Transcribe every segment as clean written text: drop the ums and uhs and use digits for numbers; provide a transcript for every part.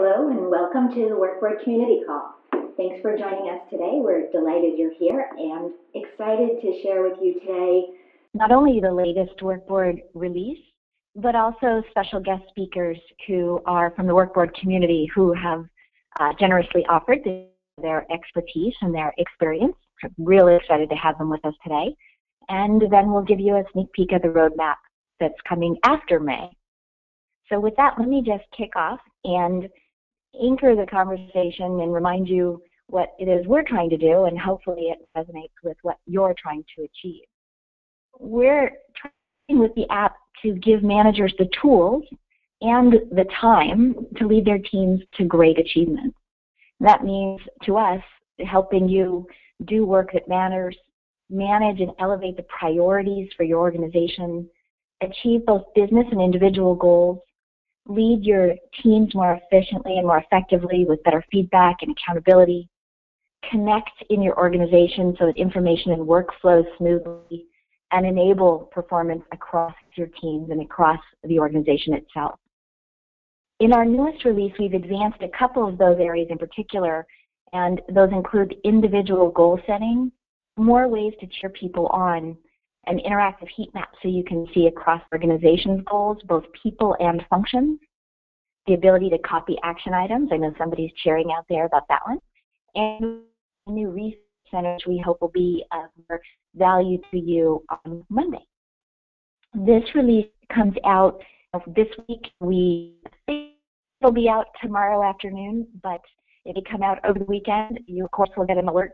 Hello and welcome to the Workboard Community Call. Thanks for joining us today. We're delighted you're here and excited to share with you today not only the latest Workboard release, but also special guest speakers who are from the Workboard community who have generously offered their expertise and their experience. I'm really excited to have them with us today. And then we'll give you a sneak peek at the roadmap that's coming after May. So with that, let me just kick off and anchor the conversation and remind you what it is we're trying to do, and hopefully it resonates with what you're trying to achieve. We're trying with the app to give managers the tools and the time to lead their teams to great achievement. That means, to us, helping you do work that matters, manage and elevate the priorities for your organization, achieve both business and individual goals, lead your teams more efficiently and more effectively with better feedback and accountability, connect in your organization so that information and work flows smoothly, and enable performance across your teams and across the organization itself. In our newest release, we've advanced a couple of those areas in particular, and those include individual goal setting, more ways to cheer people on, an interactive heat map so you can see across organizations' goals, both people and functions, the ability to copy action items. I know somebody's cheering out there about that one, and a new research center which we hope will be of more value to you on Monday. This release comes out this week. It'll be out tomorrow afternoon, but if it come out over the weekend, you of course will get an alert.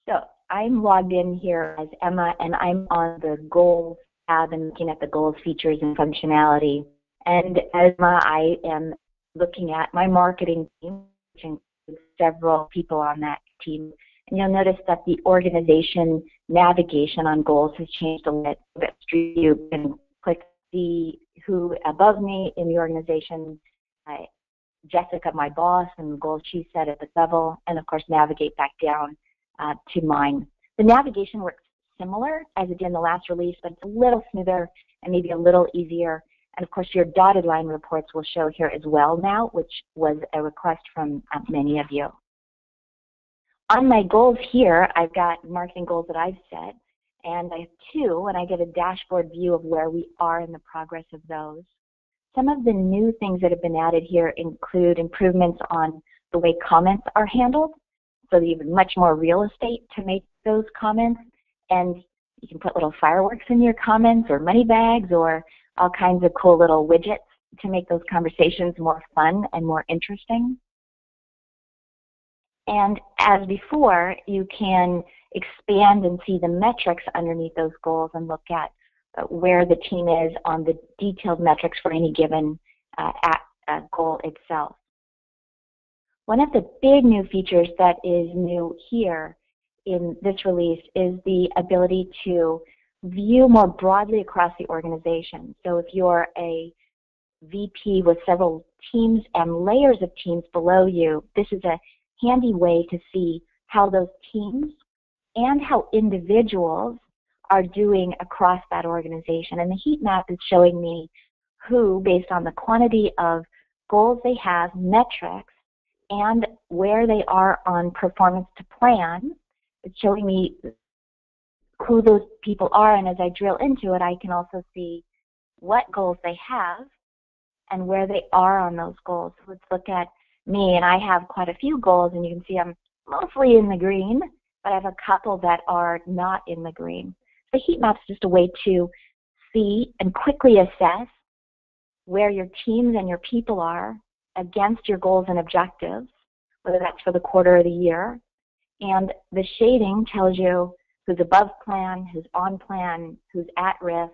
So I'm logged in here as Emma, and I'm on the Goals tab and looking at the Goals features and functionality. And as Emma, I am looking at my marketing team, which includes several people on that team. And you'll notice that the organization navigation on Goals has changed a little bit. You can click see who above me in the organization, Jessica, my boss, and the goals she set at the level, and of course navigate back down to mine. The navigation works similar as it did in the last release, but it's a little smoother and maybe a little easier. And of course, your dotted line reports will show here as well now, which was a request from many of you. On my goals here, I've got marketing goals that I've set, and I have two, and I get a dashboard view of where we are in the progress of those. Some of the new things that have been added here include improvements on the way comments are handled, so that you have much more real estate to make those comments, and you can put little fireworks in your comments or money bags or all kinds of cool little widgets to make those conversations more fun and more interesting. And as before, you can expand and see the metrics underneath those goals and look at where the team is on the detailed metrics for any given goal itself. One of the big new features that is new here in this release is the ability to view more broadly across the organization. So if you're a VP with several teams and layers of teams below you, this is a handy way to see how those teams and how individuals are doing across that organization. And the heat map is showing me who, based on the quantity of goals they have, metrics, and where they are on performance to plan. It's showing me who those people are, and as I drill into it, I can also see what goals they have and where they are on those goals. So let's look at me, and I have quite a few goals, and you can see I'm mostly in the green, but I have a couple that are not in the green. The heat map's just a way to see and quickly assess where your teams and your people are against your goals and objectives, whether that's for the quarter or the year. And the shading tells you who's above plan, who's on plan, who's at risk.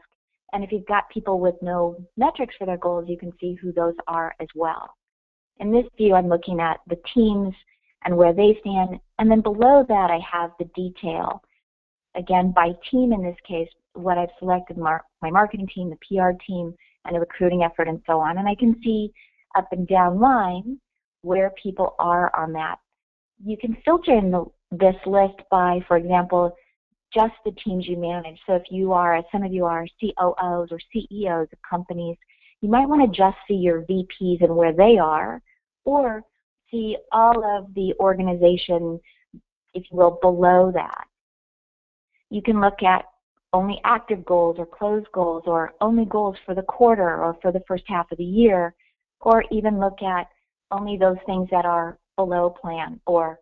And if you've got people with no metrics for their goals, you can see who those are as well. In this view, I'm looking at the teams and where they stand. And then below that, I have the detail. Again, by team in this case, what I've selected, my marketing team, the PR team, and the recruiting effort, and so on. And I can see up and down line where people are on that. You can filter in this list by, for example, just the teams you manage. So if you are, as some of you are, COOs or CEOs of companies, you might want to just see your VPs and where they are, or see all of the organization, if you will, below that. You can look at only active goals or closed goals, or only goals for the quarter or for the first half of the year, or even look at only those things that are below plan, or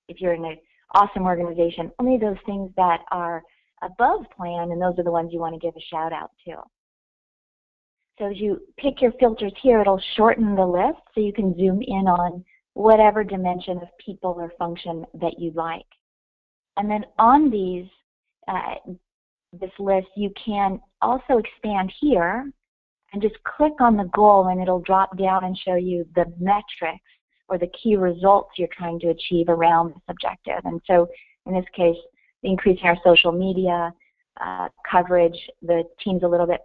if you're in an awesome organization, only those things that are above plan, and those are the ones you want to give a shout out to. So as you pick your filters here, it'll shorten the list so you can zoom in on whatever dimension of people or function that you like. And then on these, this list, you can also expand here and just click on the goal, and it'll drop down and show you the metrics or the key results you're trying to achieve around this objective. And so in this case, increasing our social media coverage, the team's a little bit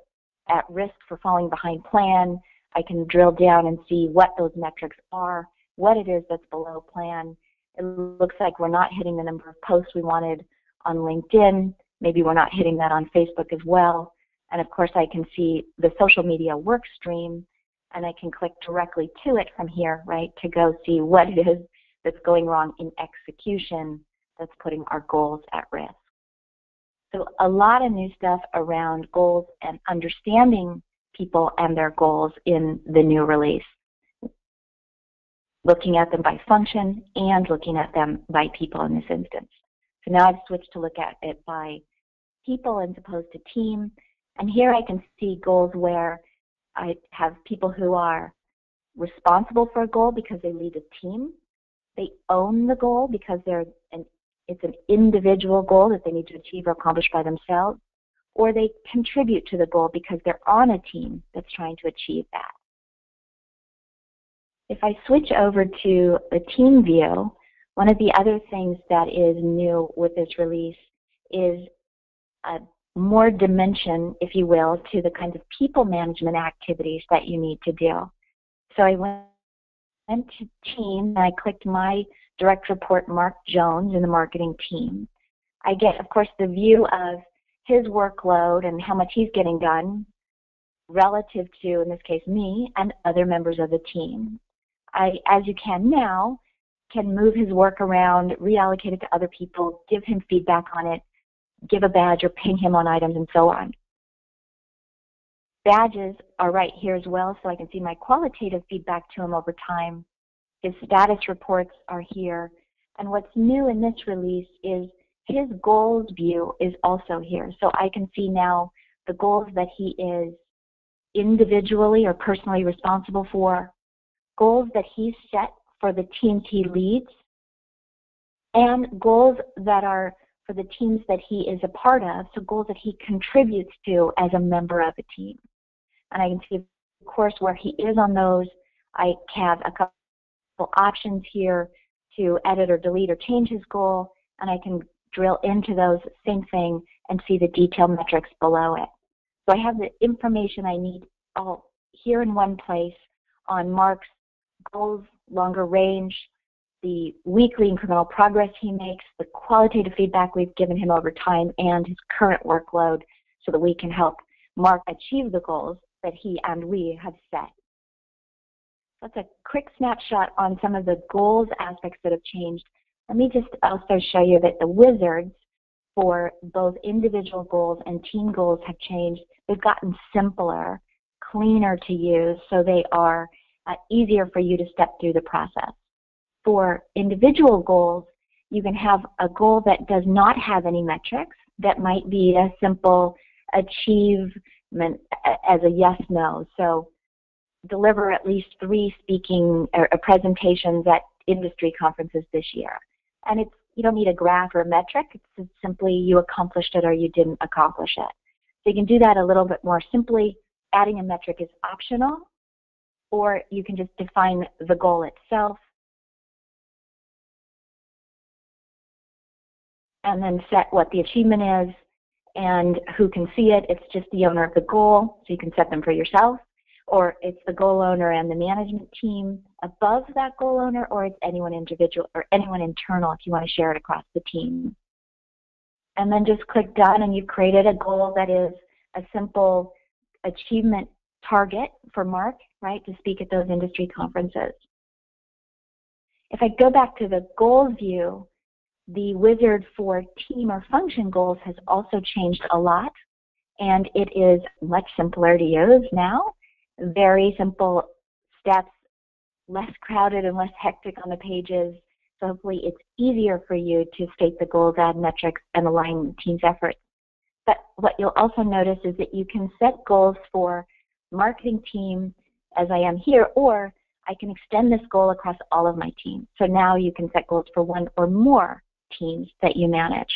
at risk for falling behind plan. I can drill down and see what those metrics are, what it is that's below plan. It looks like we're not hitting the number of posts we wanted on LinkedIn. Maybe we're not hitting that on Facebook as well. And of course, I can see the social media work stream, and I can click directly to it from here, right, to go see what it is that's going wrong in execution that's putting our goals at risk. So a lot of new stuff around goals and understanding people and their goals in the new release. Looking at them by function and looking at them by people in this instance. So now I've switched to look at it by people as opposed to team. And here I can see goals where I have people who are responsible for a goal because they lead a team. They own the goal because it's an individual goal that they need to achieve or accomplish by themselves, or they contribute to the goal because they're on a team that's trying to achieve that. If I switch over to the team view, one of the other things that is new with this release is a more dimension, if you will, to the kinds of people management activities that you need to do. So I went to team, and I clicked my direct report, Mark Jones, in the marketing team. I get, of course, the view of his workload and how much he's getting done relative to, in this case, me and other members of the team. I, as you can now, can move his work around, reallocate it to other people, give him feedback on it, give a badge or ping him on items, and so on. Badges are right here as well, so I can see my qualitative feedback to him over time. His status reports are here. And what's new in this release is his goals view is also here. So I can see now the goals that he is individually or personally responsible for, goals that he's set for the teams he leads, and goals that are for the teams that he is a part of, so goals that he contributes to as a member of a team. And I can see, of course, where he is on those. I have a couple options here to edit or delete or change his goal, and I can drill into those, same thing, and see the detailed metrics below it. So I have the information I need all here in one place on Mark's goals, longer range, the weekly incremental progress he makes, the qualitative feedback we've given him over time, and his current workload, so that we can help Mark achieve the goals that he and we have set. That's a quick snapshot on some of the goals aspects that have changed. Let me just also show you that the wizards for both individual goals and team goals have changed. They've gotten simpler, cleaner to use, so they are easier for you to step through the process. For individual goals, you can have a goal that does not have any metrics, that might be a simple achievement as a yes-no. So deliver at least 3 speaking or presentations at industry conferences this year. And you don't need a graph or a metric. It's simply you accomplished it or you didn't accomplish it. So you can do that a little bit more simply. Adding a metric is optional, or you can just define the goal itself and then set what the achievement is and who can see it. It's just the owner of the goal, so you can set them for yourself, or it's the goal owner and the management team above that goal owner, or it's anyone individual or anyone internal if you want to share it across the team. And then just click done, and you've created a goal that is a simple achievement target for Mark, right, to speak at those industry conferences. If I go back to the goals view, the wizard for team or function goals has also changed a lot, and it is much simpler to use now. Very simple steps, less crowded and less hectic on the pages. So hopefully it's easier for you to state the goals, add metrics, and align the team's efforts. But what you'll also notice is that you can set goals for marketing team, as I am here, or I can extend this goal across all of my teams. So now you can set goals for one or more teams that you manage.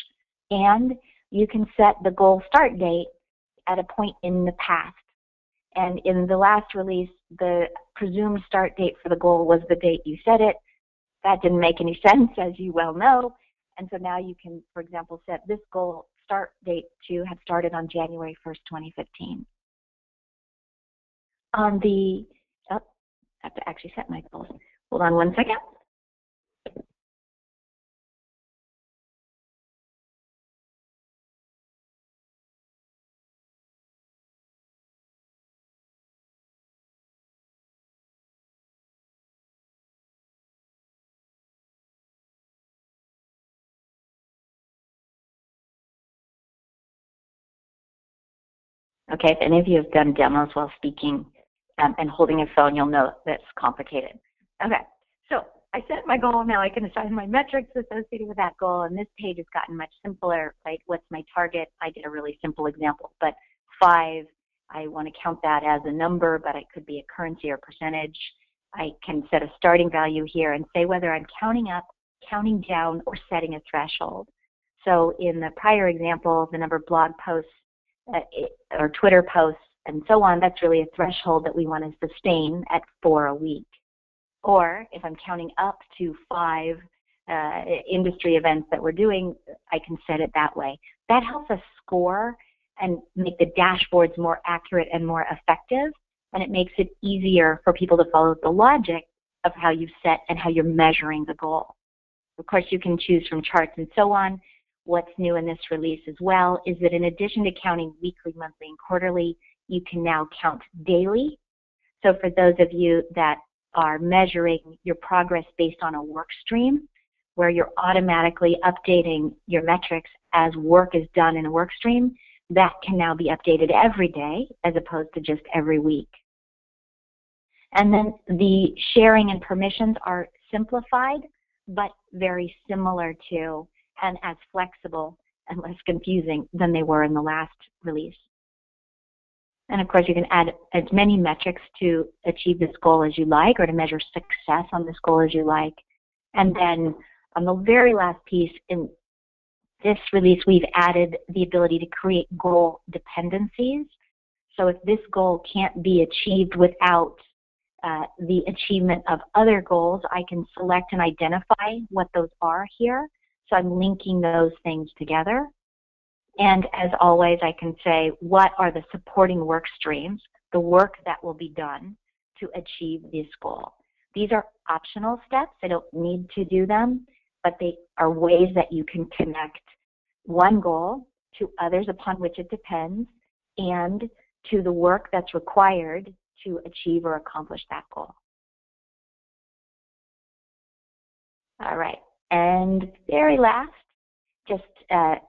And you can set the goal start date at a point in the past. And in the last release, the presumed start date for the goal was the date you set it. That didn't make any sense, as you well know. And so now you can, for example, set this goal start date to have started on January 1st, 2015. On the, oh, I have to actually set my goals. Hold on one second. Okay, if any of you have done demos while speaking and holding a phone, you'll know that's complicated. Okay, so I set my goal. Now I can assign my metrics associated with that goal, and this page has gotten much simpler, right? What's my target? I did a really simple example, but 5, I want to count that as a number, but it could be a currency or percentage. I can set a starting value here and say whether I'm counting up, counting down, or setting a threshold. So in the prior example, the number of blog posts or Twitter posts and so on, that's really a threshold that we want to sustain at 4 a week. Or if I'm counting up to 5 industry events that we're doing, I can set it that way. That helps us score and make the dashboards more accurate and more effective, and it makes it easier for people to follow the logic of how you've set and how you're measuring the goal. Of course, you can choose from charts and so on. What's new in this release as well is that in addition to counting weekly, monthly, and quarterly, you can now count daily. So for those of you that are measuring your progress based on a work stream, where you're automatically updating your metrics as work is done in a work stream, that can now be updated every day as opposed to just every week. And then the sharing and permissions are simplified, but very similar to and as flexible and less confusing than they were in the last release. And of course, you can add as many metrics to achieve this goal as you like, or to measure success on this goal as you like. And then on the very last piece, in this release, we've added the ability to create goal dependencies. So if this goal can't be achieved without the achievement of other goals, I can select and identify what those are here. So I'm linking those things together. And as always, I can say, what are the supporting work streams, the work that will be done to achieve this goal? These are optional steps. I don't need to do them, but they are ways that you can connect one goal to others upon which it depends and to the work that's required to achieve or accomplish that goal. All right. And very last, just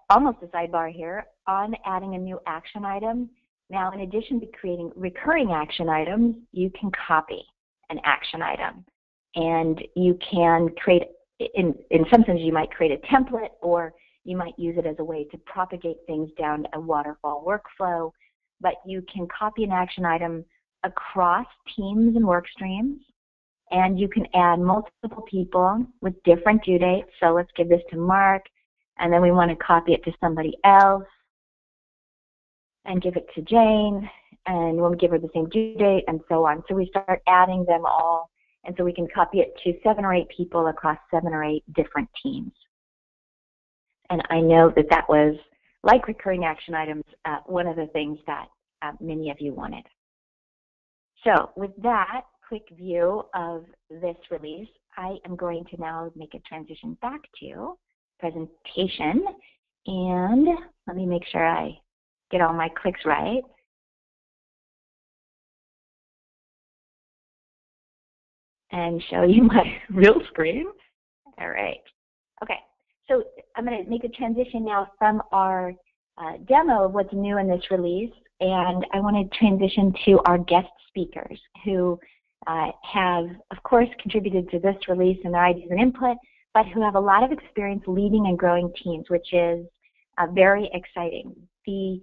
almost a sidebar here, on adding a new action item. Now, in addition to creating recurring action items, you can copy an action item. And you can create, in some sense, you might create a template, or you might use it as a way to propagate things down a waterfall workflow. But you can copy an action item across teams and work streams. And you can add multiple people with different due dates. So let's give this to Mark, and then we want to copy it to somebody else, and give it to Jane, and we'll give her the same due date, and so on. So we start adding them all, and so we can copy it to 7 or 8 people across 7 or 8 different teams. And I know that that was, like recurring action items, one of the things that many of you wanted. So with that quick view of this release, I am going to now make a transition back to presentation. And let me make sure I get all my clicks right. and show you my real screen. All right. Okay. So I'm going to make a transition now from our demo of what's new in this release, and I want to transition to our guest speakers who have, of course, contributed to this release and their ideas and input, but who have a lot of experience leading and growing teams, which is very exciting. The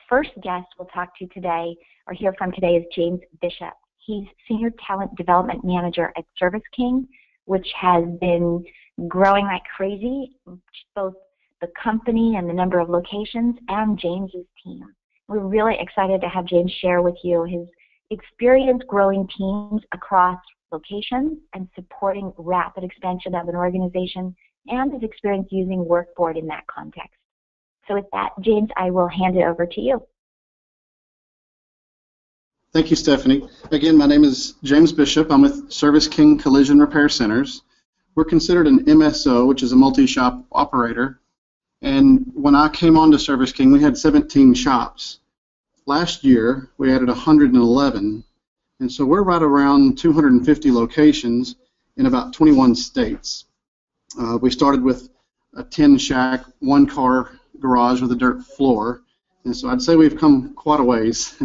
first guest we'll talk to today, or hear from today, is James Bishop. He's Senior Talent Development Manager at Service King, which has been growing like crazy, both the company and the number of locations and James's team. We're really excited to have James share with you his experience growing teams across locations and supporting rapid expansion of an organization, and his experience using Workboard in that context. So with that, James, I will hand it over to you. Thank you, Stephanie. Again, my name is James Bishop. I'm with Service King Collision Repair Centers. We're considered an MSO, which is a multi-shop operator. And when I came on to Service King, we had 17 shops. Last year, we added 111. And so we're right around 250 locations in about 21 states. We started with a 10-shack, one-car garage with a dirt floor. And so I'd say we've come quite a ways.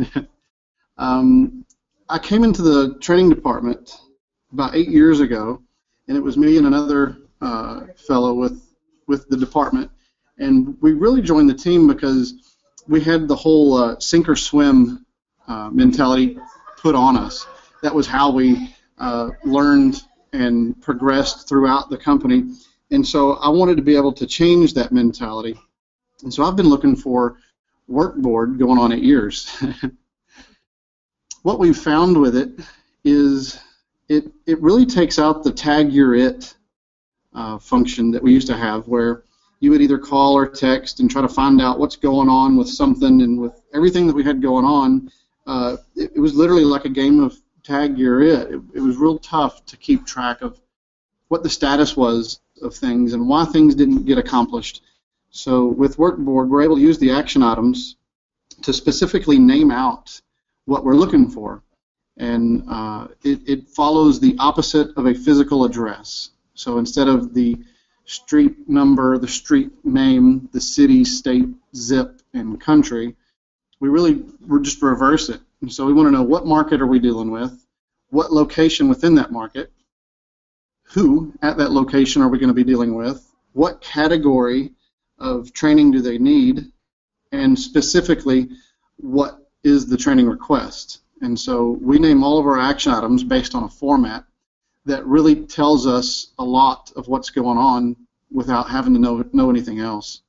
I came into the training department about 8 years ago, and it was me and another fellow with the department. And we really joined the team because we had the whole sink or swim mentality put on us. That was how we learned and progressed throughout the company. And so I wanted to be able to change that mentality. And so I've been looking for Workboard going on 8 years. What we've found with it is it really takes out the tag you're it function that we used to have, where you would either call or text and try to find out what's going on with something. And with everything that we had going on, it was literally like a game of tag you're it. It was real tough to keep track of what the status was of things and why things didn't get accomplished. So with Workboard, we're able to use the action items to specifically name out what we're looking for. And it follows the opposite of a physical address. So instead of the street number, the street name, the city, state, zip, and country, we're just reverse it. And so we want to know what market are we dealing with, what location within that market, who at that location are we going to be dealing with, what category of training do they need, and specifically what is the training request. And so we name all of our action items based on a format that really tells us a lot of what's going on without having to know anything else.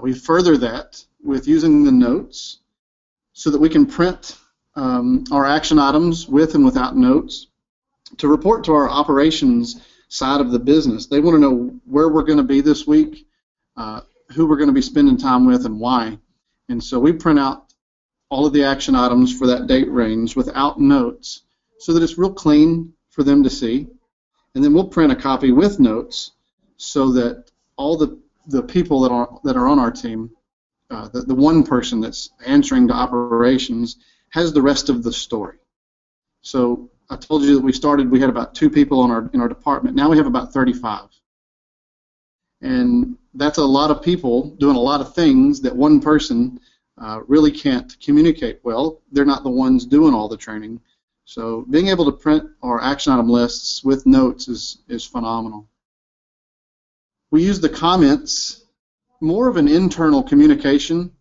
We further that with using the notes so that we can print our action items with and without notes to report to our operations side of the business. They want to know where we're going to be this week, who we're going to be spending time with, and why. And so we print out all of the action items for that date range without notes so that it's real clean for them to see. And then we'll print a copy with notes so that all the people that are on our team, the one person that's answering to operations, has the rest of the story. So I told you that we had about 2 people in our department. Now we have about 35. And that's a lot of people doing a lot of things that one person really can't communicate well. They're not the ones doing all the training. So being able to print our action item lists with notes is phenomenal. We use the comments, more of an internal communication.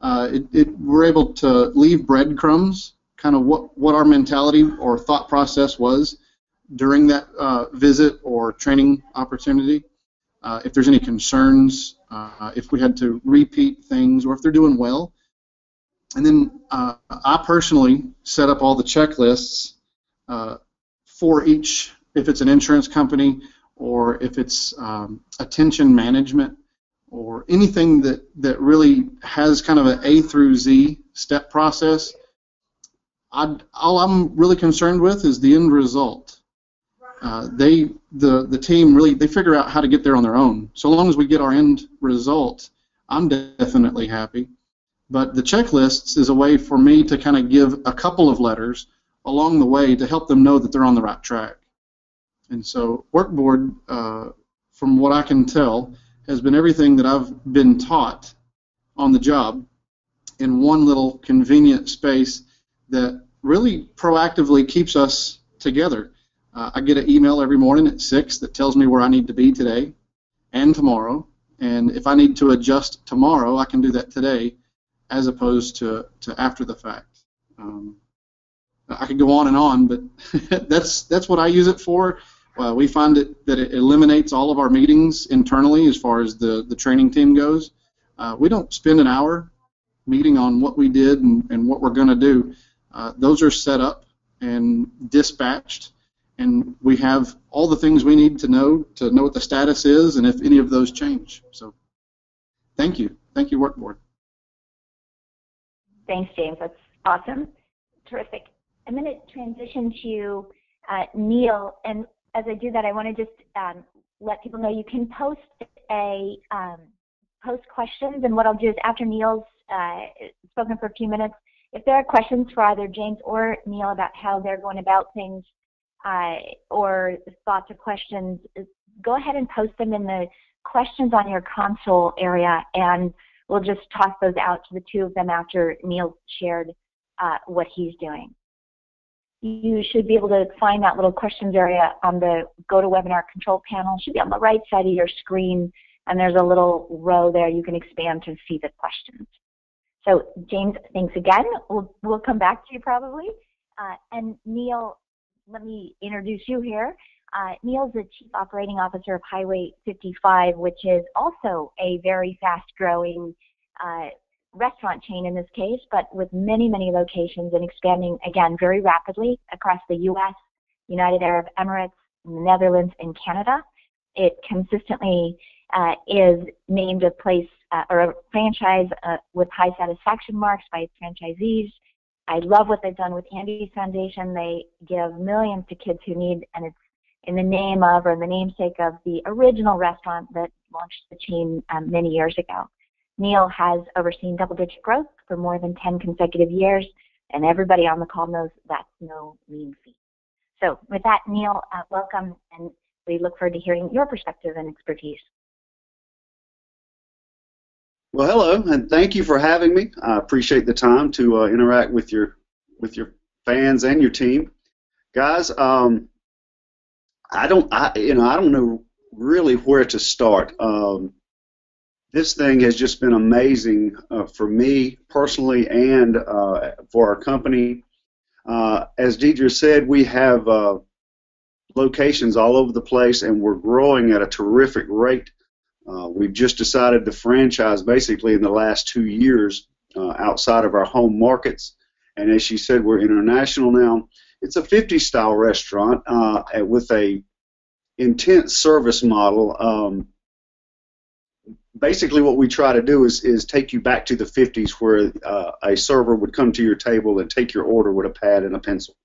We're able to leave breadcrumbs, kind of what our mentality or thought process was during that visit or training opportunity. If there's any concerns, if we had to repeat things, or if they're doing well. And then I personally set up all the checklists for each, if it's an insurance company or if it's attention management or anything that really has kind of an A through Z step process. All I'm really concerned with is the end result. The team really, they figure out how to get there on their own. So long as we get our end result, I'm definitely happy. But the checklists is a way for me to kind of give a couple of letters along the way to help them know that they're on the right track. And so Workboard, from what I can tell, has been everything that I've been taught on the job in one little convenient space that really proactively keeps us together. I get an email every morning at 6 that tells me where I need to be today and tomorrow. And if I need to adjust tomorrow, I can do that today as opposed to after the fact. I could go on, but that's what I use it for. We find that it eliminates all of our meetings internally as far as the training team goes. We don't spend an hour meeting on what we did and what we're going to do. Those are set up and dispatched, and we have all the things we need to know what the status is and if any of those change. So thank you. Thank you, Workboard. Thanks, James. That's awesome. Terrific. I'm going to transition to Neil, and as I do that, I want to just let people know you can post questions, and what I'll do is after Neil's spoken for a few minutes, if there are questions for either James or Neil about how they're going about things or thoughts or questions, go ahead and post them in the questions on your console area, and we'll just toss those out to the two of them after Neil shared what he's doing. You should be able to find that little questions area on the GoToWebinar control panel. It should be on the right side of your screen, and there's a little row there you can expand to see the questions. So James, thanks again. We'll come back to you probably. And Neil, let me introduce you here. Neil's the Chief Operating Officer of Highway 55, which is also a very fast-growing restaurant chain in this case, but with many, many locations and expanding, again, very rapidly across the U.S., United Arab Emirates, the Netherlands, and Canada. It consistently is named a place or a franchise with high satisfaction marks by its franchisees. I love what they've done with Andy's Foundation. They give millions to kids who need, and it's in the name of or in the namesake of the original restaurant that launched the chain many years ago. Neil has overseen double-digit growth for more than 10 consecutive years, and everybody on the call knows that's no mean feat. So with that, Neil, welcome, and we look forward to hearing your perspective and expertise. Well, hello, and thank you for having me. I appreciate the time to interact with your fans and your team, guys. I don't know really where to start. This thing has just been amazing for me personally and for our company. As Deidre said, we have locations all over the place, and we're growing at a terrific rate. We've just decided to franchise basically in the last 2 years outside of our home markets. And as she said, we're international now. It's a 50s style restaurant with a intense service model. Basically what we try to do is take you back to the 50s where a server would come to your table and take your order with a pad and a pencil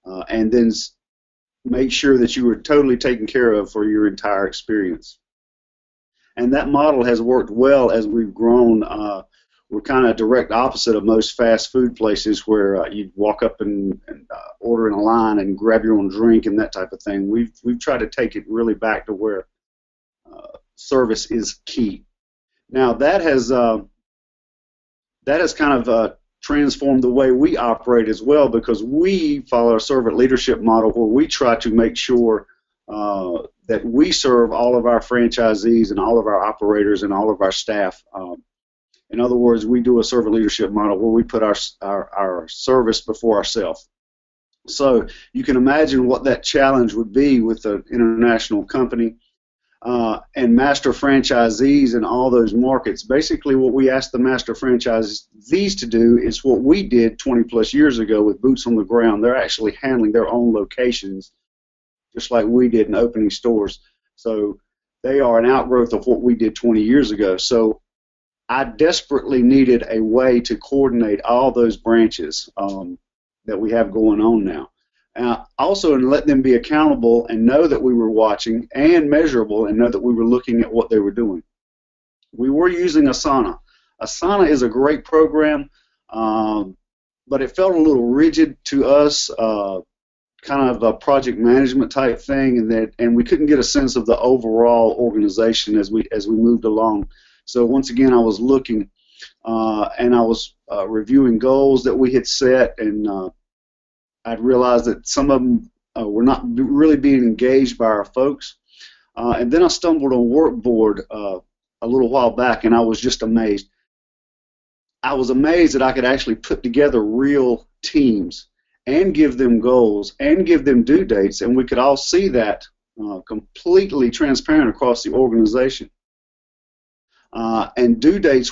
and then make sure that you were totally taken care of for your entire experience. And that model has worked well as we've grown. We're kind of direct opposite of most fast food places where you'd walk up and order in a line and grab your own drink and that type of thing. We've tried to take it really back to where service is key. Now that has kind of transformed the way we operate as well, because we follow a servant leadership model where we try to make sure that we serve all of our franchisees and all of our operators and all of our staff. In other words, we do a servant leadership model where we put our service before ourselves. So you can imagine what that challenge would be with an international company and master franchisees in all those markets. Basically what we ask the master franchisees to do is what we did 20 plus years ago with boots on the ground. They're actually handling their own locations just like we did in opening stores. So they are an outgrowth of what we did 20 years ago. So I desperately needed a way to coordinate all those branches that we have going on now. Also, and let them be accountable and know that we were watching and measurable and know that we were looking at what they were doing. We were using Asana. Asana is a great program. but it felt a little rigid to us, kind of a project management type thing, and we couldn't get a sense of the overall organization as we moved along. So once again, I was looking, and I was reviewing goals that we had set, and I'd realized that some of them were not really being engaged by our folks. And then I stumbled on Workboard a little while back, and I was just amazed. I was amazed that I could actually put together real teams and give them goals and give them due dates, and we could all see that completely transparent across the organization. And due dates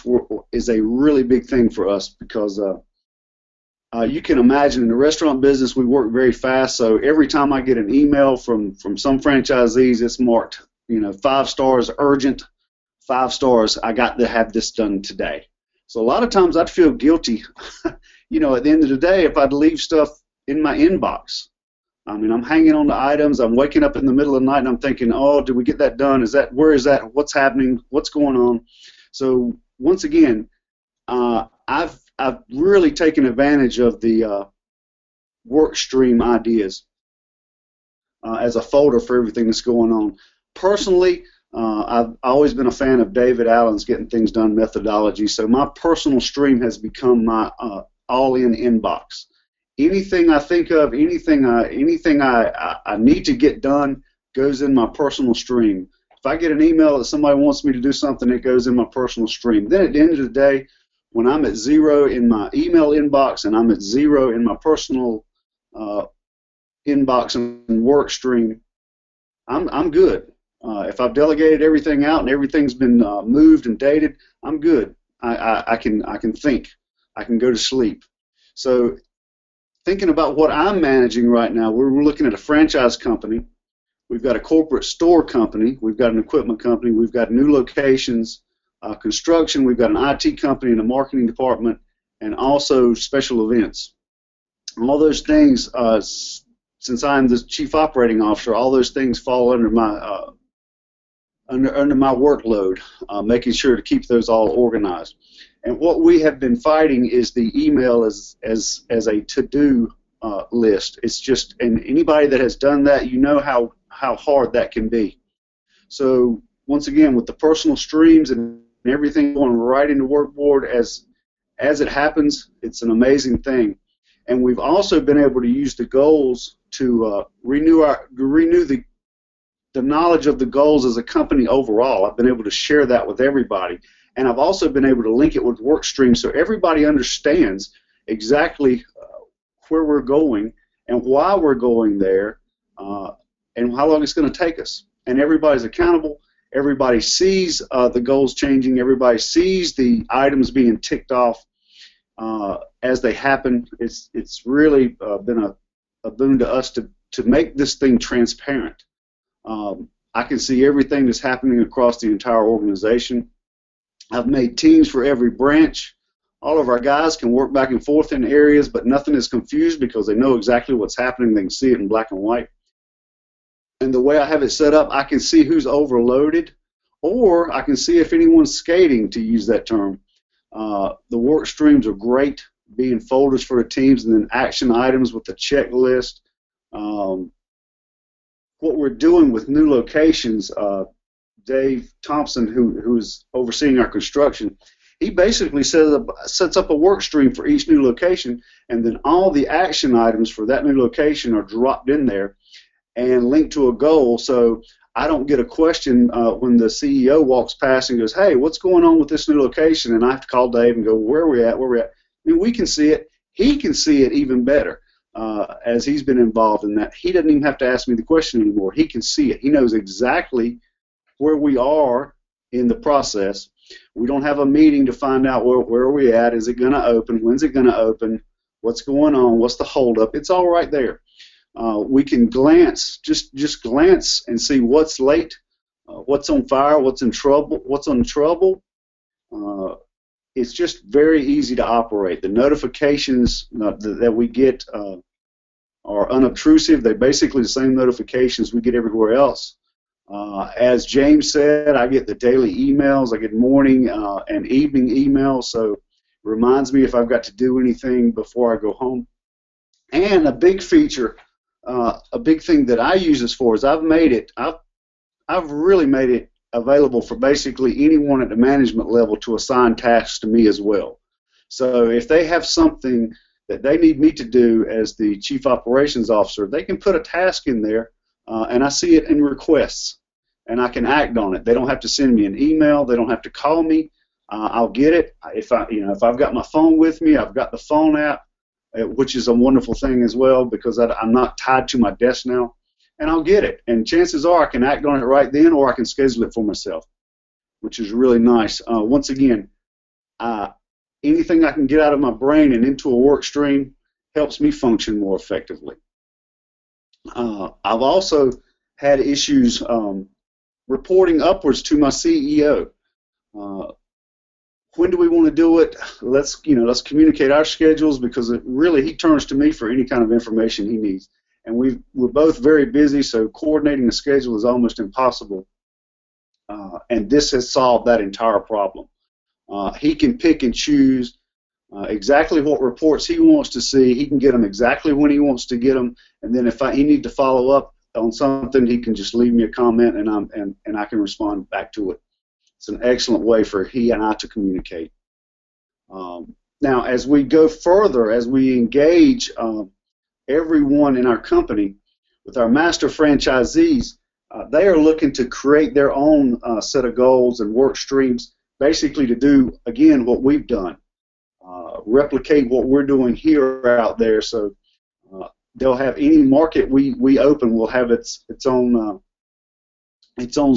is a really big thing for us because you can imagine in the restaurant business we work very fast, so every time I get an email from some franchisees, it's marked, 5 stars urgent, 5 stars I got to have this done today. So a lot of times I'd feel guilty, at the end of the day if I'd leave stuff in my inbox. I mean, I'm hanging on to items, I'm waking up in the middle of the night and I'm thinking, oh, did we get that done? Where is that? What's happening? What's going on? So once again, I've really taken advantage of the work stream ideas as a folder for everything that's going on. Personally, I've always been a fan of David Allen's Getting Things Done methodology, so my personal stream has become my all-in inbox. Anything I think of, anything I need to get done goes in my personal stream. If I get an email that somebody wants me to do something, it goes in my personal stream. Then at the end of the day, when I'm at 0 in my email inbox and I'm at 0 in my personal inbox and work stream, I'm good. If I've delegated everything out and everything's been moved and dated, I'm good. I can think. I can go to sleep. So thinking about what I'm managing right now, we're looking at a franchise company. We've got a corporate store company. We've got an equipment company. We've got new locations, construction. We've got an IT company and a marketing department, and also special events. And all those things, since I'm the chief operating officer, all those things fall under my under my workload, making sure to keep those all organized. And what we have been fighting is the email as a to-do list. It's just, and anybody that has done that, you know how hard that can be. So once again, with the personal streams and everything going right into Workboard as it happens, it's an amazing thing. And we've also been able to use the goals to renew the knowledge of the goals as a company overall. I've been able to share that with everybody. And I've also been able to link it with work streams so everybody understands exactly where we're going and why we're going there and how long it's going to take us. And everybody's accountable. Everybody sees the goals changing. Everybody sees the items being ticked off as they happen. It's really been a boon to us to make this thing transparent. I can see everything that's happening across the entire organization. I've made teams for every branch. All of our guys can work back and forth in areas, but nothing is confused because they know exactly what's happening. They can see it in black and white. And the way I have it set up, I can see who's overloaded, or I can see if anyone's skating, to use that term. The work streams are great, being folders for the teams, and then action items with the checklist. What we're doing with new locations, Dave Thompson, who's overseeing our construction, he basically sets up a work stream for each new location, and then all the action items for that new location are dropped in there and linked to a goal. So I don't get a question when the CEO walks past and goes, hey, what's going on with this new location? And I have to call Dave and go, where are we at? I mean, we can see it. He can see it even better. As he's been involved in that. He doesn't even have to ask me the question anymore. He can see it. He knows exactly where we are in the process. We don't have a meeting to find out where are we at. Is it going to open? When's it going to open? What's going on? What's the holdup? It's all right there. We can glance, just glance and see what's late, what's on fire, what's in trouble, It's just very easy to operate. The notifications that we get are unobtrusive. They're basically the same notifications we get everywhere else. As James said, I get the daily emails. I get morning and evening emails. So reminds me if I've got to do anything before I go home. And a big feature, a big thing that I use this for is I've really made it available for basically anyone at the management level to assign tasks to me as well. So if they have something that they need me to do as the Chief Operations Officer, they can put a task in there, and I see it in requests, and I can act on it. They don't have to send me an email. They don't have to call me. I'll get it. If I've got my phone with me, I've got the phone app, which is a wonderful thing as well because I'm not tied to my desk now, and I'll get it. And chances are I can act on it right then, or I can schedule it for myself, which is really nice. Once again, anything I can get out of my brain and into a work stream helps me function more effectively. I've also had issues reporting upwards to my CEO. When do we want to do it? Let's communicate our schedules because he turns to me for any kind of information he needs. And we're both very busy, so coordinating a schedule is almost impossible. And this has solved that entire problem. He can pick and choose exactly what reports he wants to see. He can get them exactly when he wants to get them. And then if he needs to follow up on something, he can just leave me a comment, and I can respond back to it. It's an excellent way for he and I to communicate. Now, as we go further, as we engage everyone in our company with our master franchisees, they are looking to create their own set of goals and work streams, basically to do, again, what we've done, replicate what we're doing here out there. So they'll have any market we open will have its own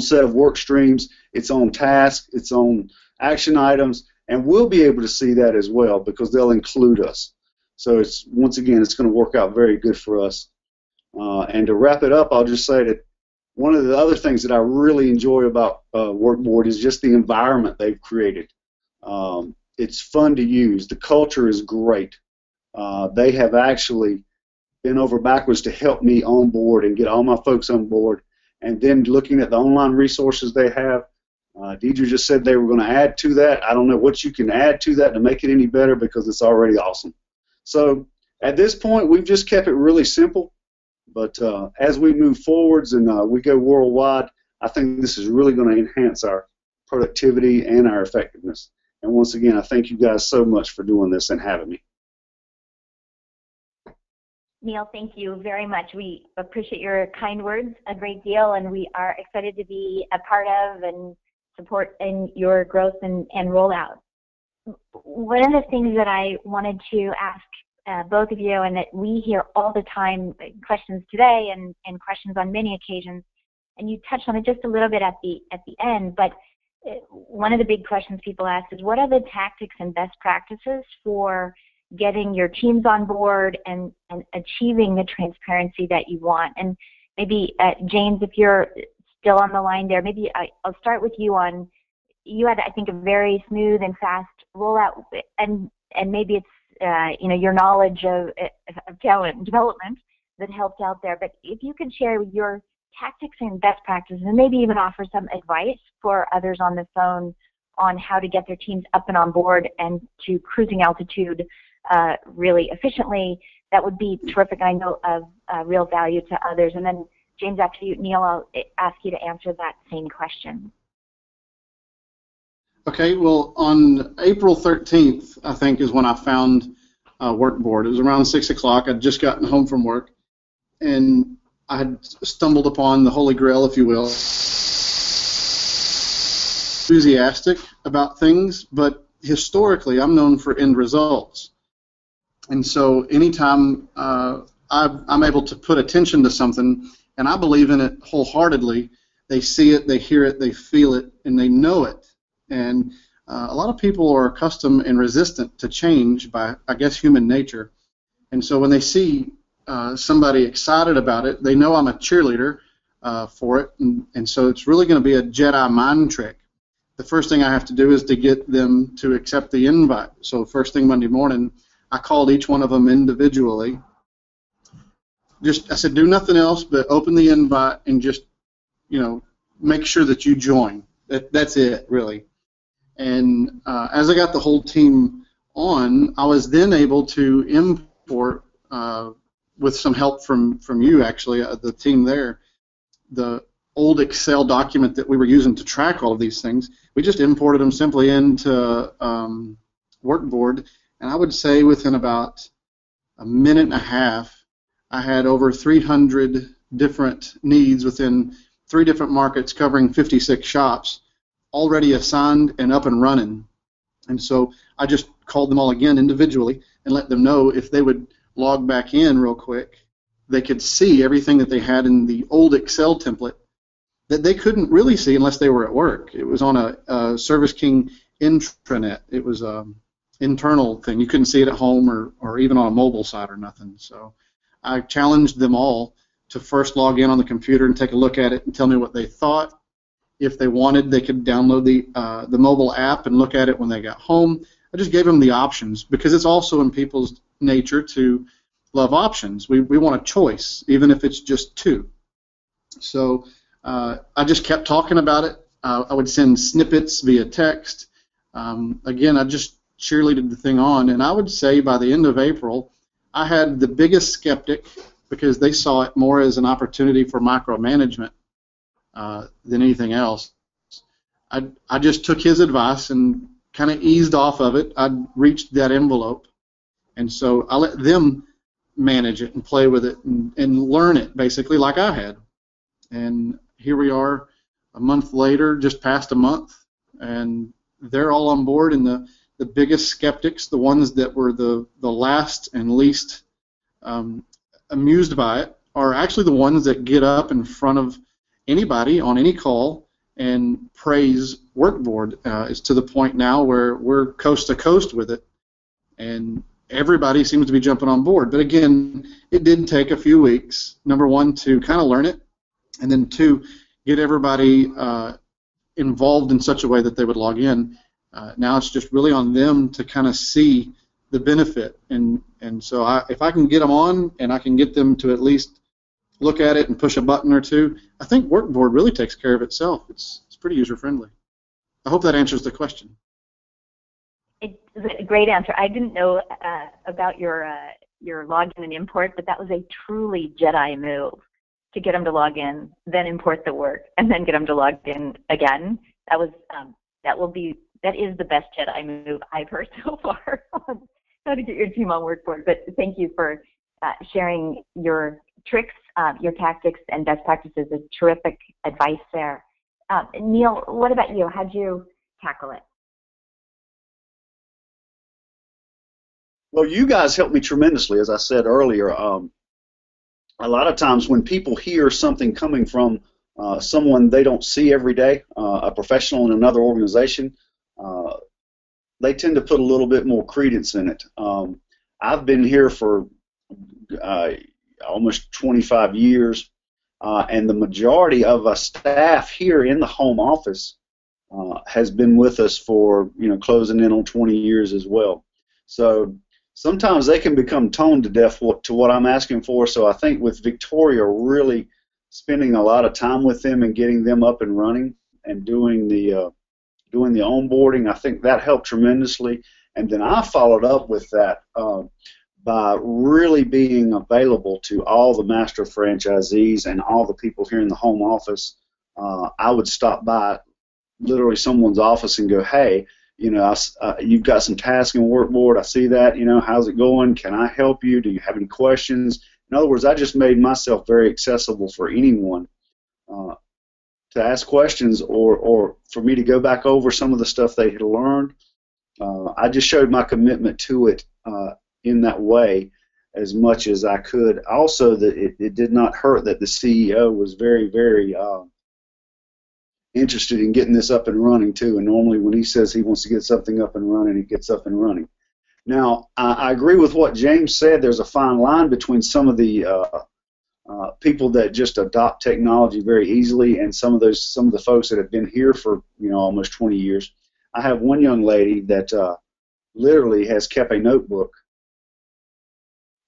set of work streams, its own tasks, its own action items, and we'll be able to see that as well because they'll include us. So once again, it's going to work out very good for us. And to wrap it up, I'll just say that one of the other things that I really enjoy about Workboard is just the environment they've created. It's fun to use. The culture is great. They have actually been over backwards to help me on board and get all my folks on board. And then looking at the online resources they have, Deidre just said they were going to add to that. I don't know what you can add to that to make it any better because it's already awesome. So at this point, we've just kept it really simple. But as we move forwards and we go worldwide, I think this is really going to enhance our productivity and our effectiveness. And once again, I thank you guys so much for doing this and having me. Neil, thank you very much. We appreciate your kind words a great deal, and we are excited to be a part of and support in your growth and rollout. One of the things that I wanted to ask both of you, and that we hear all the time, questions today and questions on many occasions, and you touched on it just a little bit at the end, but one of the big questions people ask is, what are the tactics and best practices for getting your teams on board and achieving the transparency that you want? And maybe, James, if you're still on the line there, maybe I'll start with you on, you had, I think, a very smooth and fast rollout, and maybe it's your knowledge of talent development that helped out there. But if you could share your tactics and best practices, and maybe even offer some advice for others on the phone on how to get their teams up and on board and to cruising altitude really efficiently, that would be terrific. I know of real value to others. And then, James, after you, Neil, I'll ask you to answer that same question. Okay, well, on April 13th, I think, is when I found Workboard. It was around 6 o'clock. I'd just gotten home from work, and I had stumbled upon the Holy Grail, if you will. Enthusiastic about things, but historically, I'm known for end results. And so anytime I'm able to put attention to something, and I believe in it wholeheartedly, they see it, they hear it, they feel it, and they know it. And a lot of people are accustomed and resistant to change by, I guess, human nature. And so when they see somebody excited about it, they know I'm a cheerleader for it. And so it's really going to be a Jedi mind trick. The first thing I have to do is to get them to accept the invite. So first thing Monday morning, I called each one of them individually. I said, do nothing else but open the invite and just, make sure that you join. That's it, really. And as I got the whole team on, I was then able to import, with some help from you, actually, the team there, the old Excel document that we were using to track all of these things. We just imported them simply into Workboard, and I would say within about a minute and a half, I had over 300 different needs within 3 different markets covering 56 shops already assigned and up and running. And so I just called them all again individually and let them know if they would log back in real quick, they could see everything that they had in the old Excel template that they couldn't really see unless they were at work. It was on a Service King intranet. It was an internal thing. You couldn't see it at home or even on a mobile site or nothing. So I challenged them all to first log in on the computer and take a look at it and tell me what they thought. If they wanted, they could download the mobile app and look at it when they got home. I just gave them the options because it's also in people's nature to love options. We want a choice, even if it's just 2. So I just kept talking about it. I would send snippets via text. Again, I just cheerleaded the thing on, and I would say by the end of April, I had the biggest skeptic because they saw it more as an opportunity for micromanagement than anything else. I just took his advice and kind of eased off of it. I reached that envelope, and so I let them manage it and play with it and learn it basically like I had. And here we are a month later, just past a month, and they're all on board. And the biggest skeptics, the ones that were the last and least amused by it, are actually the ones that get up in front of anybody on any call and praise Workboard. It's to the point now where we're coast to coast with it, and everybody seems to be jumping on board. But again, it did take a few weeks, number one, to kind of learn it, and then 2, get everybody involved in such a way that they would log in. Now it's just really on them to kind of see the benefit, and so if I can get them on and I can get them to at least look at it and push a button or 2, I think Workboard really takes care of itself. It's pretty user-friendly. I hope that answers the question. It's a great answer. I didn't know about your login and import, but that was a truly Jedi move to get them to log in, then import the work, and then get them to log in again. That is the best Jedi move I've heard so far on how to get your team on Workboard. But thank you for sharing your tricks, your tactics, and best practices. Is terrific advice there. Neil, what about you? How'd you tackle it? Well, you guys helped me tremendously, as I said earlier. A lot of times when people hear something coming from someone they don't see every day, a professional in another organization, they tend to put a little bit more credence in it. I've been here for almost 25 years, and the majority of our staff here in the home office has been with us for, closing in on 20 years as well. So sometimes they can become tone to deaf to what I'm asking for. So I think with Victoria really spending a lot of time with them and getting them up and running and doing the onboarding, I think that helped tremendously. And then I followed up with that by really being available to all the master franchisees and all the people here in the home office. I would stop by literally someone's office and go, hey, you've got some tasks in Workboard. I see that. How's it going? Can I help you? Do you have any questions? In other words, I just made myself very accessible for anyone to ask questions or for me to go back over some of the stuff they had learned. I just showed my commitment to it in that way as much as I could. Also, that it did not hurt that the CEO was very, very interested in getting this up and running too. And normally when he says he wants to get something up and running, it gets up and running. Now, I agree with what James said. There's a fine line between some of the people that just adopt technology very easily and some of the folks that have been here for almost 20 years. I have one young lady that literally has kept a notebook,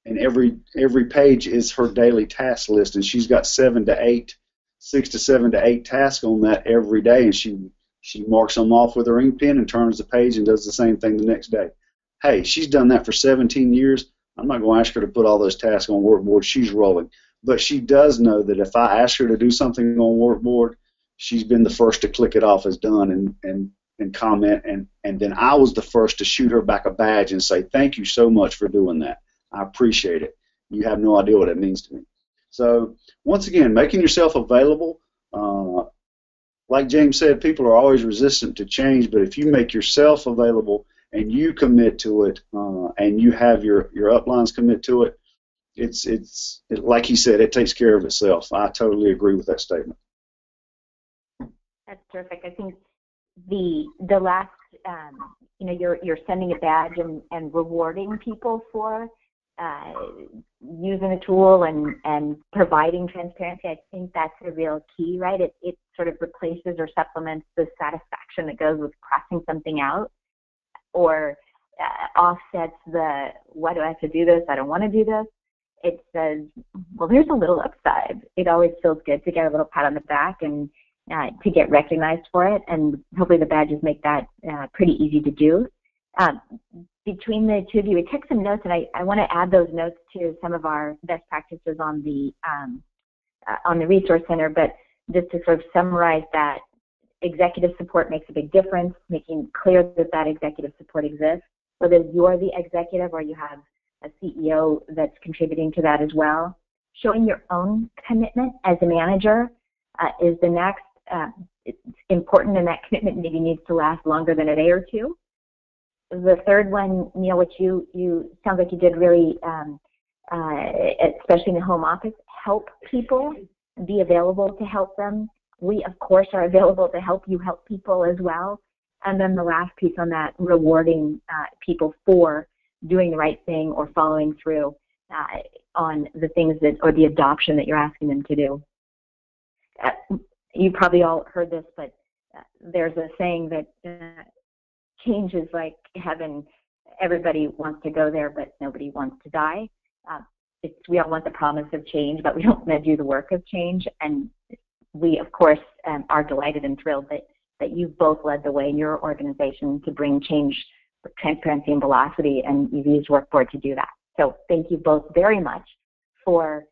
and every page is her daily task list, and she's got 6 to 7 to 8 tasks on that every day, and she marks them off with her ink pen and turns the page and does the same thing the next day. hey, she's done that for 17 years. I'm not going to ask her to put all those tasks on Workboard. She's rolling. But she does know that if I ask her to do something on Workboard, she's been the first to click it off as done and comment. And then I was the first to shoot her back a badge and say, thank you so much for doing that. I appreciate it. You have no idea what it means to me. So once again, making yourself available. Like James said, people are always resistant to change, but if you make yourself available and you commit to it, and you have your uplines commit to it, it's like he said, it takes care of itself. I totally agree with that statement. That's terrific. I think the last, you're sending a badge and rewarding people for using a tool and providing transparency. I think that's a real key, right? It sort of replaces or supplements the satisfaction that goes with crossing something out, or offsets the, why do I have to do this? I don't want to do this. It says, well, there's a little upside. It always feels good to get a little pat on the back and to get recognized for it, and hopefully the badges make that pretty easy to do. Between the two of you, we took some notes, and I want to add those notes to some of our best practices on the Resource Center, but just to sort of summarize that, executive support makes a big difference, making clear that executive support exists, whether you're the executive or you have a CEO that's contributing to that as well. Showing your own commitment as a manager is the next. It's important, and that commitment maybe needs to last longer than a day or two. The third one, Neil, which you sounds like you did really, especially in the home office, help people, be available to help them. We, of course, are available to help you help people as well. And then the last piece on that, rewarding people for doing the right thing or following through on the things that, or the adoption that you're asking them to do. You probably all heard this, but there's a saying that change is like heaven. Everybody wants to go there, but nobody wants to die. We all want the promise of change, but we don't want to do the work of change. And we, of course, are delighted and thrilled that you've both led the way in your organization to bring change with transparency and velocity, and you've used Workboard to do that. So thank you both very much for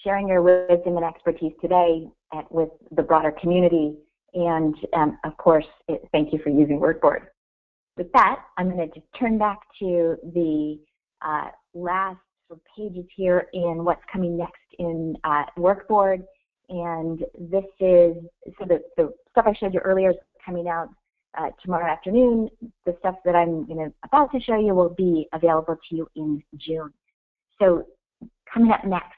sharing your wisdom and expertise today with the broader community. And of course, thank you for using Workboard. With that, I'm going to just turn back to the last pages here in what's coming next in Workboard. And this is, so the stuff I showed you earlier is coming out tomorrow afternoon. The stuff that I'm about to show you will be available to you in June. So coming up next,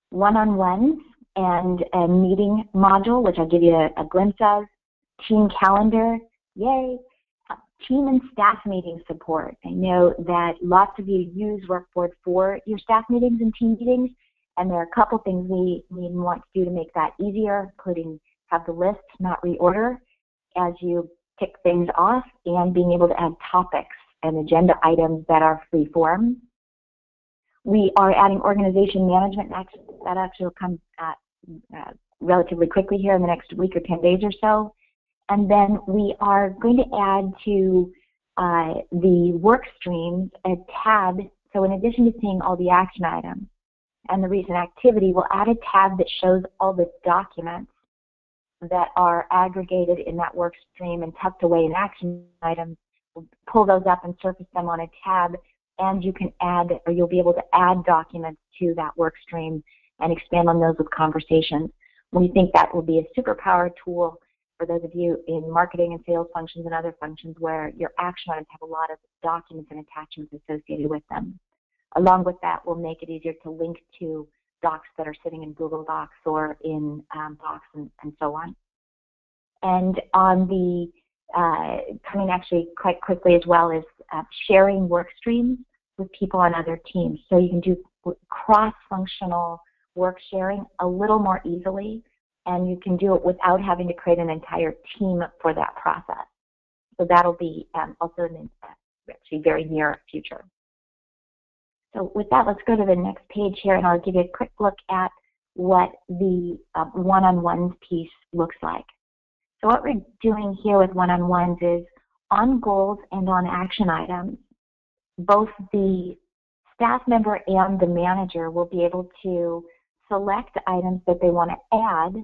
one-on-ones and a meeting module, which I'll give you a glimpse of, team calendar, yay, team and staff meeting support. I know that lots of you use Workboard for your staff meetings and team meetings, and there are a couple things we want to do to make that easier, including have the list, not reorder, as you tick things off, and being able to add topics and agenda items that are free form. We are adding organization management next. That actually will come relatively quickly here in the next week or 10 days or so. And then we are going to add to the work streams a tab. So in addition to seeing all the action items and the recent activity, we'll add a tab that shows all the documents that are aggregated in that work stream and tucked away in action items. We'll pull those up and surface them on a tab, and you can add, or you'll be able to add documents to that work stream and expand on those with conversations. We think that will be a superpower tool for those of you in marketing and sales functions and other functions where your action items have a lot of documents and attachments associated with them. Along with that, we'll make it easier to link to docs that are sitting in Google Docs or in Docs and so on. And on the, coming actually quite quickly as well, is sharing work streams with people on other teams. So you can do cross-functional work sharing a little more easily, and you can do it without having to create an entire team for that process. So that'll be also in the actually very near future. So with that, let's go to the next page here, and I'll give you a quick look at what the one-on-ones piece looks like. So what we're doing here with one-on-ones is on goals and on action items, both the staff member and the manager will be able to select items that they want to add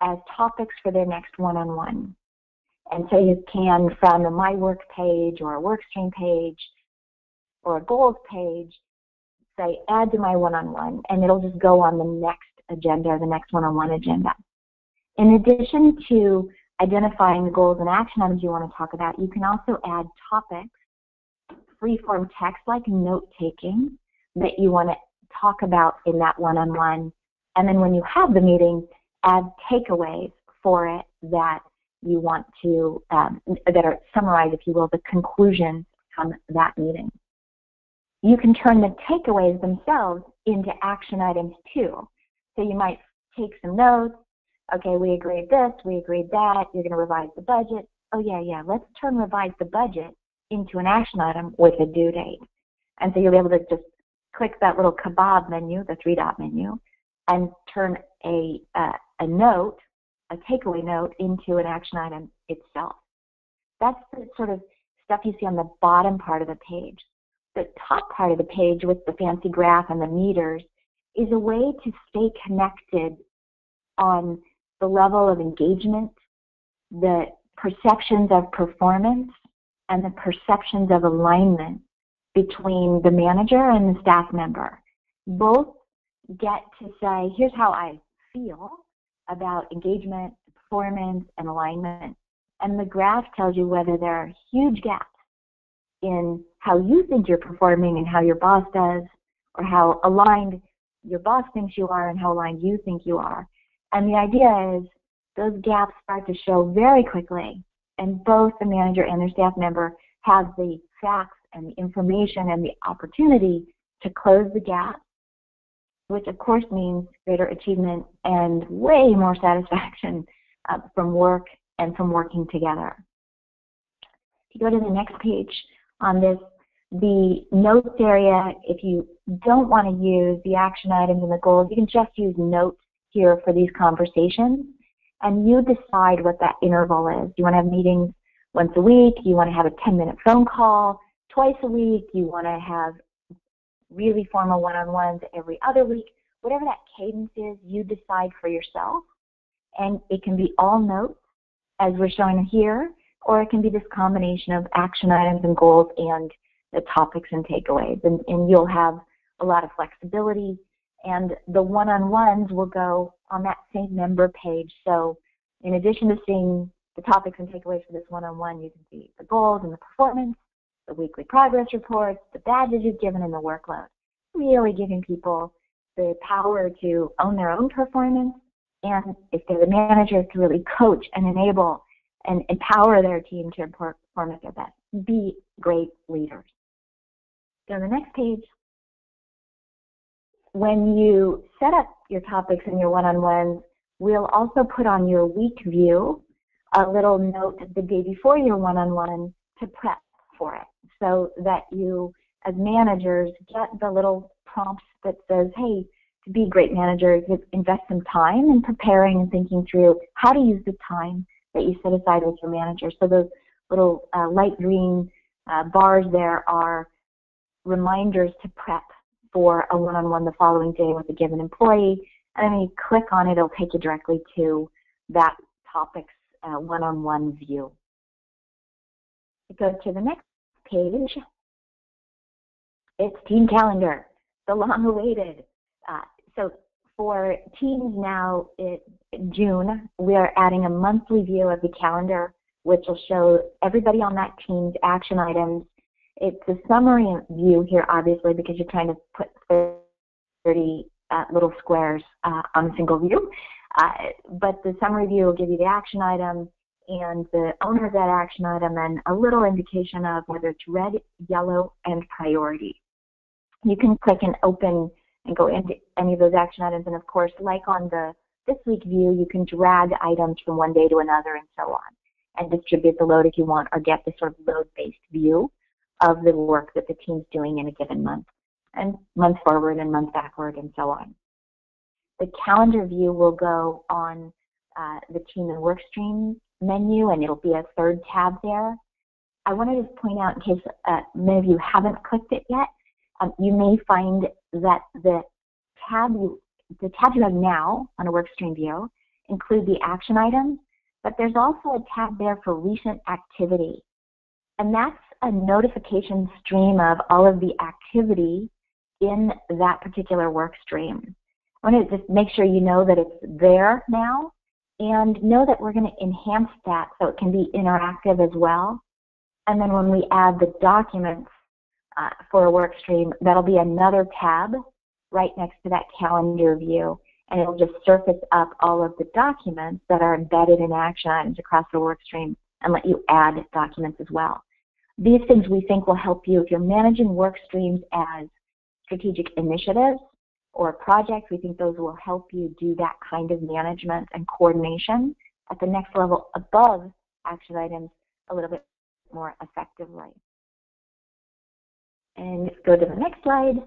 as topics for their next one-on-one. And so you can, from a My Work page or a Workstream page or a Goals page, say add to my one-on-one, and it'll just go on the next agenda, the next one-on-one agenda. In addition to identifying the goals and action items you want to talk about, you can also add topics, free-form text like note-taking that you want to talk about in that one-on-one. And then when you have the meeting, add takeaways for it that you want to, that are summarized, if you will, the conclusions from that meeting. You can turn the takeaways themselves into action items too. So you might take some notes. Okay, we agreed this, we agreed that, you're going to revise the budget. Oh yeah, let's turn revise the budget into an action item with a due date. And so you'll be able to just click that little kebab menu, the three-dot menu, and turn a note, a takeaway note, into an action item itself. That's the sort of stuff you see on the bottom part of the page. The top part of the page with the fancy graph and the meters is a way to stay connected on the level of engagement, the perceptions of performance, and the perceptions of alignment between the manager and the staff member. Both get to say, here's how I feel about engagement, performance, and alignment. And the graph tells you whether there are huge gaps in how you think you're performing and how your boss does, or how aligned your boss thinks you are and how aligned you think you are. And the idea is those gaps start to show very quickly, and both the manager and their staff member have the facts and the information and the opportunity to close the gap, which of course means greater achievement and way more satisfaction from work and from working together. If you go to the next page on this, the notes area, if you don't want to use the action items and the goals, you can just use notes here for these conversations, and you decide what that interval is. Do you want to have meetings once a week? Do you want to have a 10-minute phone call twice a week? Do you want to have really formal one-on-ones every other week? Whatever that cadence is, you decide for yourself, and it can be all notes, as we're showing here, or it can be this combination of action items and goals and the topics and takeaways, and you'll have a lot of flexibility. And the one-on-ones will go on that same member page. So in addition to seeing the topics and takeaways for this one-on-one, you can see the goals and the performance, the weekly progress reports, the badges you've given, and the workload. Really giving people the power to own their own performance, and if they're the manager, to really coach and enable and empower their team to perform at their best. Be great leaders. Go to the next page. When you set up your topics and your one-on-ones, we'll also put on your week view a little note the day before your one-on-one to prep for it, so that you, as managers, get the little prompts that says, hey, to be great managers, invest some time in preparing and thinking through how to use the time that you set aside with your manager. So those little light green bars there are reminders to prep for a one-on-one the following day with a given employee, and then you click on it, it'll take you directly to that topic's one-on-one view. It goes to the next page. It's Team Calendar, the long-awaited. So for teams now in June, we are adding a monthly view of the calendar, which will show everybody on that team's action items. It's a summary view here, obviously, because you're trying to put 30 little squares on a single view. But the summary view will give you the action item and the owner of that action item and a little indication of whether it's red, yellow, and priority. You can click and open and go into any of those action items. And of course, like on the this week view, you can drag items from one day to another and so on, and distribute the load if you want, or get this sort of load-based view of the work that the team's doing in a given month, and month forward and month backward and so on. The calendar view will go on the team and work stream menu, and it'll be a third tab there. I wanted to point out, in case many of you haven't clicked it yet, you may find that the tabs you have now on a workstream view include the action items, but there's also a tab there for recent activity. And that's a notification stream of all of the activity in that particular work stream. I want to just make sure you know that it's there now, and know that we're going to enhance that so it can be interactive as well. And then when we add the documents for a work stream, that'll be another tab right next to that calendar view, and it'll just surface up all of the documents that are embedded in action items across the work stream and let you add documents as well. These things we think will help you if you're managing work streams as strategic initiatives or projects. We think those will help you do that kind of management and coordination at the next level above action items a little bit more effectively. And go to the next slide.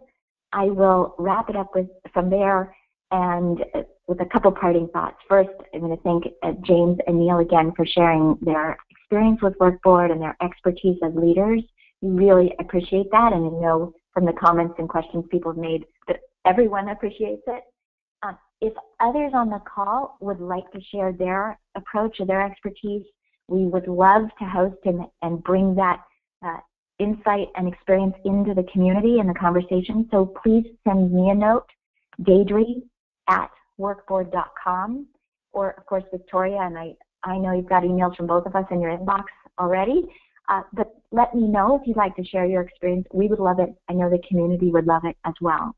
I will wrap it up from there and with a couple parting thoughts. First, I'm going to thank James and Neil again for sharing their experience with Workboard and their expertise as leaders. We really appreciate that, and I know from the comments and questions people have made that everyone appreciates it. If others on the call would like to share their approach or their expertise, we would love to host and bring that insight and experience into the community and the conversation. So please send me a note, Deidre@workboard.com, or of course Victoria, and I know you've got emails from both of us in your inbox already, but let me know if you'd like to share your experience. We would love it. I know the community would love it as well.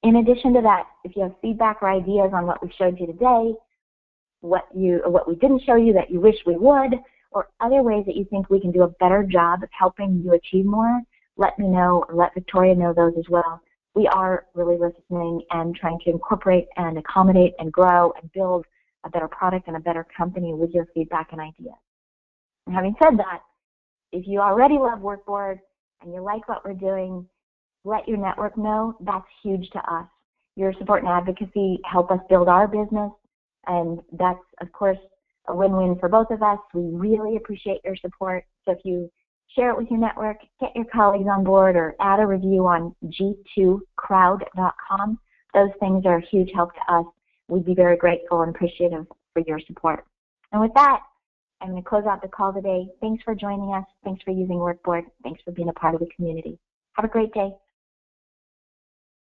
In addition to that, if you have feedback or ideas on what we showed you today, what we didn't show you that you wish we would, or other ways that you think we can do a better job of helping you achieve more, let me know, or let Victoria know those as well. We are really listening and trying to incorporate and accommodate and grow and build a better product and a better company with your feedback and ideas. And having said that, if you already love Workboard and you like what we're doing, let your network know. That's huge to us. Your support and advocacy help us build our business, and that's, of course, a win-win for both of us. We really appreciate your support. So if you share it with your network, get your colleagues on board, or add a review on g2crowd.com. Those things are a huge help to us. We'd be very grateful and appreciative for your support. And with that, I'm going to close out the call today. Thanks for joining us. Thanks for using Workboard. Thanks for being a part of the community. Have a great day.